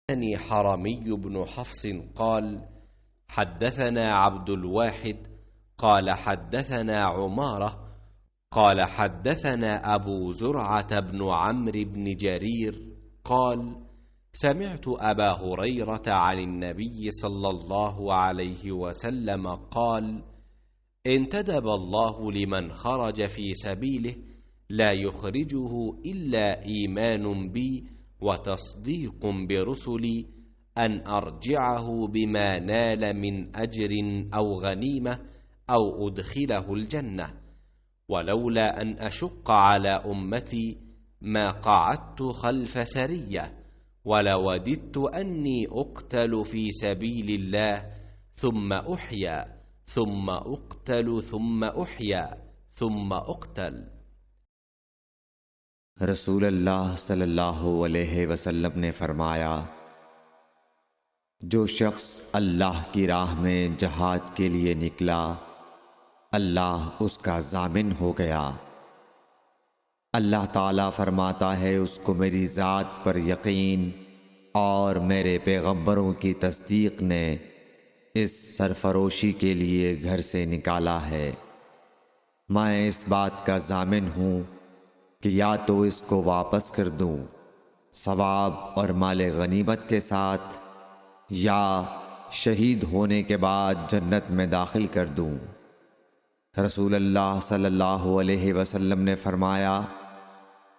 حدثني حرمي بن حفص قال حدثنا عبد الواحد قال حدثنا عمارة قال حدثنا أبو زرعة بن عمرو بن جرير قال سمعت أبا هريرة عن النبي صلى الله عليه وسلم قال انتدب الله لمن خرج في سبيله لا يخرجه إلا إيمان بي وتصديق برسلي أن أرجعه بما نال من أجر أو غنيمة أو أدخله الجنة ولولا أن أشق على أمتي ما قعدت خلف سرية ولوددت أني أقتل في سبيل الله ثم أحيا ثم أقتل ثم أحيا ثم أقتل۔ رسول اللہ صلی اللہ علیہ وسلم نے فرمایا، جو شخص اللہ کی راہ میں جہاد کے لیے نکلا اللہ اس کا ضامن ہو گیا۔ اللہ تعالیٰ فرماتا ہے اس کو میری ذات پر یقین اور میرے پیغمبروں کی تصدیق نے اس سرفروشی کے لیے گھر سے نکالا ہے۔ میں اس بات کا ضامن ہوں کہ یا تو اس کو واپس کر دوں ثواب اور مال غنیمت کے ساتھ، یا شہید ہونے کے بعد جنت میں داخل کر دوں۔ رسول اللہ صلی اللہ علیہ وسلم نے فرمایا،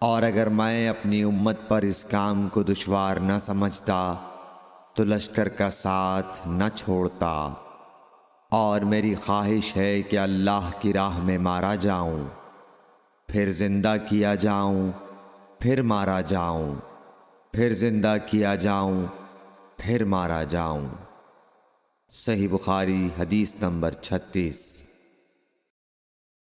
اور اگر میں اپنی امت پر اس کام کو دشوار نہ سمجھتا تو لشکر کا ساتھ نہ چھوڑتا، اور میری خواہش ہے کہ اللہ کی راہ میں مارا جاؤں، پھر زندہ کیا جاؤں، پھر مارا جاؤں، پھر زندہ کیا جاؤں، پھر مارا جاؤں۔ صحیح بخاری حدیث نمبر 36۔